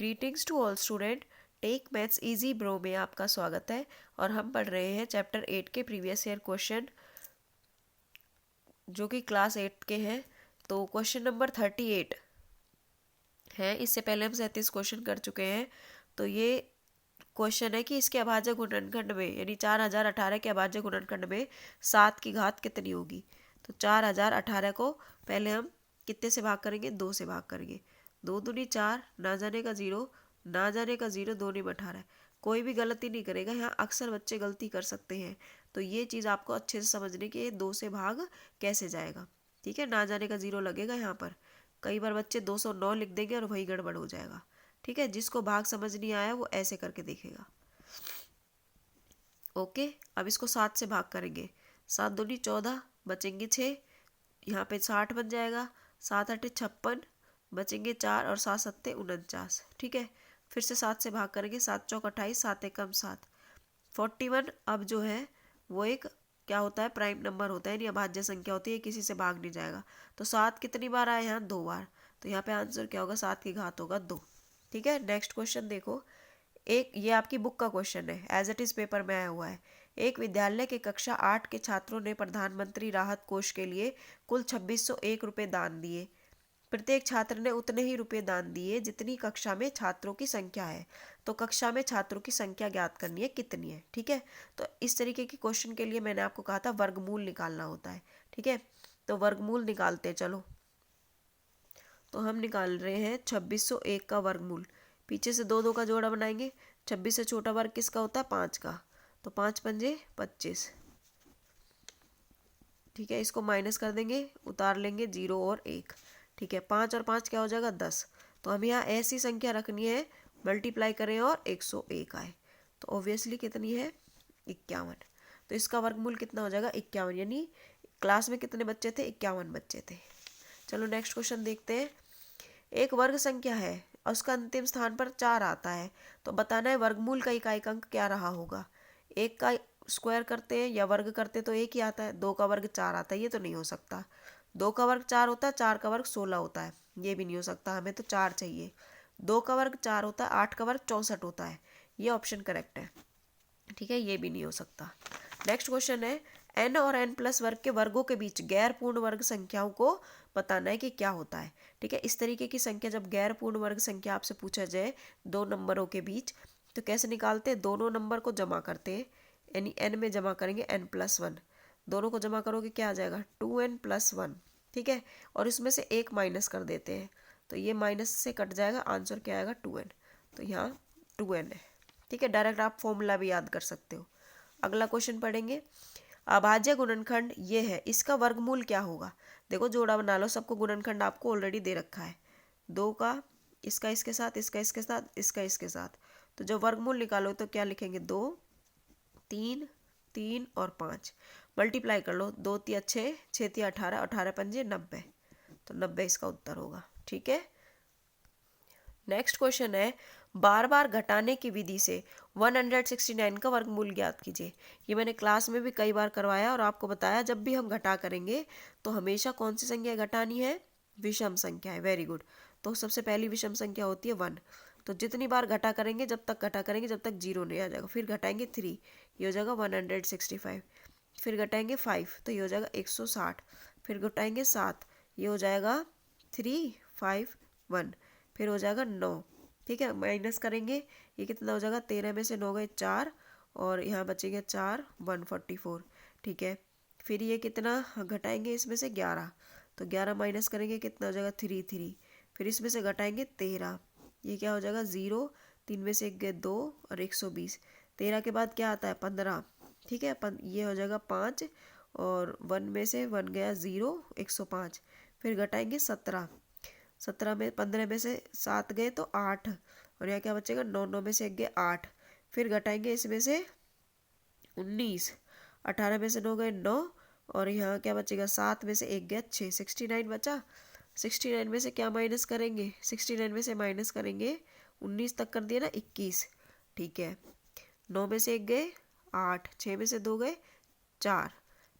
Greetings to all student, tech maths easy bro में आपका स्वागत है। और हम पढ़ रहे हैं चैप्टर 8 के प्रीवियस ईयर क्वेश्चन जो कि क्लास 8 के हैं। तो क्वेश्चन नंबर 38 है। इससे पहले हम 37 क्वेश्चन कर चुके हैं। तो ये क्वेश्चन है कि इसके अभाज्य गुणनखंड में यानी 4018 के अभाज्य गुणनखंड में 7 की घात कितनी होगी। तो 4018 को पहले हम कितने से भाग करेंगे, 2 से भाग करेंगे। 2 दूनी 4, ना जाने का 0, ना जाने का 0, 2 नहीं 18। कोई भी गलती नहीं करेगा, यहाँ अक्सर बच्चे गलती कर सकते हैं। तो ये चीज़ आपको अच्छे से समझने की, 2 से भाग कैसे जाएगा। ठीक है, ना जाने का 0 लगेगा यहाँ पर। कई बार बच्चे 209 लिख देंगे और वही गड़बड़ हो जाएगा। ठीक है, जिसको भाग समझ नहीं आया वो ऐसे करके देखेगा। ओके, अब इसको 7 से भाग करेंगे। 7 दूनी 14, बचेंगे 6, यहाँ पे 60 बन जाएगा। 7 8 56, बचेंगे 4 और 7 7 49। ठीक है, फिर से 7 से भाग करेंगे। 7 चौक 28, 7 एकम 7, 41। अब जो है वो एक क्या होता है, प्राइम नंबर होता है, यानी अभाज्य संख्या होती है, किसी से भाग नहीं जाएगा। तो 7 कितनी बार आया यहाँ, 2 बार। तो यहाँ पे आंसर क्या होगा, 7 की घात होगा 2। ठीक है, नेक्स्ट क्वेश्चन देखो। ये आपकी बुक का क्वेश्चन है, एज इट इज पेपर में आया हुआ है। एक विद्यालय के कक्षा 8 के छात्रों ने प्रधानमंत्री राहत कोष के लिए कुल 2601 रुपये दान दिए। प्रत्येक छात्र ने उतने ही रुपये दान दिए जितनी कक्षा में छात्रों की संख्या है। तो कक्षा में छात्रों की संख्या ज्ञात करनी है, कितनी है। ठीक है, तो इस तरीके के क्वेश्चन के लिए मैंने आपको कहा था वर्गमूल निकालना होता है। ठीक है, तो वर्गमूल निकालते हैं, चलो। तो हम निकाल रहे हैं 2601 का वर्गमूल। पीछे से 2 2 का जोड़ा बनाएंगे। 26 से छोटा वर्ग किसका होता है, 5 का। तो 5 पंजे 25। ठीक है, इसको माइनस कर देंगे, उतार लेंगे 0 और 1। ठीक है, 5 और 5 क्या हो जाएगा, 10। तो हम यहाँ ऐसी संख्या रखनी है, मल्टीप्लाई करें और 101 आए। तो ऑब्वियसली कितनी है, 51। तो इसका वर्गमूल कितना हो जाएगा, 51। यानी क्लास में कितने बच्चे थे, 51 बच्चे थे। चलो नेक्स्ट क्वेश्चन देखते हैं। एक वर्ग संख्या है और उसका अंतिम स्थान पर 4 आता है। तो बताना है वर्गमूल का इकाई अंक क्या रहा होगा। 1 का स्क्वायर करते हैं या वर्ग करते तो 1 ही आता है। 2 का वर्ग 4 आता है, ये तो नहीं हो सकता। 2 का वर्ग 4 होता है, 4 का वर्ग 16 होता है, ये भी नहीं हो सकता। हमें तो 4 चाहिए। 2 का वर्ग 4 होता है, 8 का वर्ग 64 होता है, ये ऑप्शन करेक्ट है। ठीक है, ये भी नहीं हो सकता। नेक्स्ट क्वेश्चन है, n और n प्लस वर्ग के वर्गों के बीच गैर पूर्ण वर्ग संख्याओं को बताना है कि क्या होता है। ठीक है, इस तरीके की संख्या जब गैर पूर्ण वर्ग संख्या आपसे पूछा जाए 2 नंबरों के बीच, तो कैसे निकालते हैं, दोनों नंबर को जमा करते हैं, यानी n में जमा करेंगे n+1। दोनों को जमा करोगे क्या आ जाएगा, 2n+1। ठीक है, और इसमें से 1 माइनस कर देते हैं, तो ये माइनस से कट जाएगा, आंसर क्या आएगा, 2n। तो यहाँ 2n है। ठीक है, डायरेक्ट आप फॉर्मूला भी याद कर सकते हो। अगला क्वेश्चन पढ़ेंगे। अभाज्य गुणनखंड ये है, इसका वर्गमूल क्या होगा। देखो जोड़ा बना लो, सबको गुणनखंड आपको ऑलरेडी दे रखा है। 2 का इसका इसके साथ, इसका इसके साथ, इसका इसके साथ। तो जब वर्गमूल निकालो तो क्या लिखेंगे, 2 3 3 और 5। मल्टीप्लाई कर लो, 2 3 6, 6 3 18, 18 पंजे 90। तो 90 इसका उत्तर होगा। ठीक है, नेक्स्ट क्वेश्चन है, बार बार घटाने की विधि से 169 का वर्गमूल ज्ञात कीजिए। ये मैंने क्लास में भी कई बार करवाया और आपको बताया, जब भी हम घटा करेंगे तो हमेशा कौन सी संख्या घटानी है, विषम संख्या है। Very good. तो सबसे पहली विषम संख्या होती है 1। तो जितनी बार घटा करेंगे, जब तक घटा करेंगे जब तक 0 नहीं आ जाएगा। फिर घटाएंगे 3, ये हो जाएगा 165। फिर घटाएंगे 5, तो ये हो जाएगा 160। फिर घटाएंगे 7, ये हो जाएगा 3 5 1। फिर हो जाएगा 9। ठीक है, माइनस करेंगे, ये कितना हो जाएगा, 13 में से 9 गए 4, और यहाँ बचेंगे 4, 144। ठीक है, फिर ये कितना घटाएंगे, इसमें से 11। तो 11 माइनस करेंगे, कितना हो जाएगा, 3 3। फिर इसमें से घटाएंगे 13, ये क्या हो जाएगा, 0। 3 में से 1 गए 2 और 120। 13 के बाद क्या आता है, 15। ठीक है, ये हो जाएगा 5, और 1 में से 1 गया 0, 105। फिर घटाएंगे 17। 17 में 15 में से 7 गए तो 8, और यहाँ क्या बचेगा, 9 9 में से 1 गए 8। फिर घटाएंगे इसमें से 19। 18 में से 9 गए 9, और यहाँ क्या बचेगा, 7 में से 1 गया 6, 69 बचा। 69 में से क्या माइनस करेंगे, 69 में से माइनस करेंगे 19 तक कर दिया ना, 21। ठीक है, 9 में से 1 गए 8, 6 में से 2 गए 4।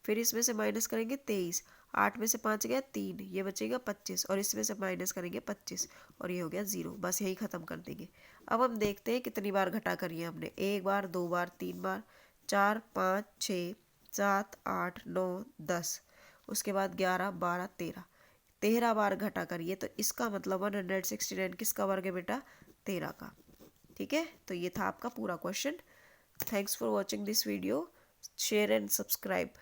फिर इसमें से माइनस करेंगे 23। 8 में से 5 गया 3, ये बचेगा 25 और इसमें से माइनस करेंगे 25 और ये हो गया 0। बस यही ख़त्म कर देंगे। अब हम देखते हैं कितनी बार घटा करी है हमने। 1 बार, 2 बार, 3 बार, 4, 5, 6, 7, 8, 9, 10, उसके बाद 11, 12, 13, 13 बार घटा करिए। तो इसका मतलब 169 किसका वर्ग है बेटा? 13 का। ठीक है, तो ये था आपका पूरा question. Thanks for watching this video. Share and subscribe.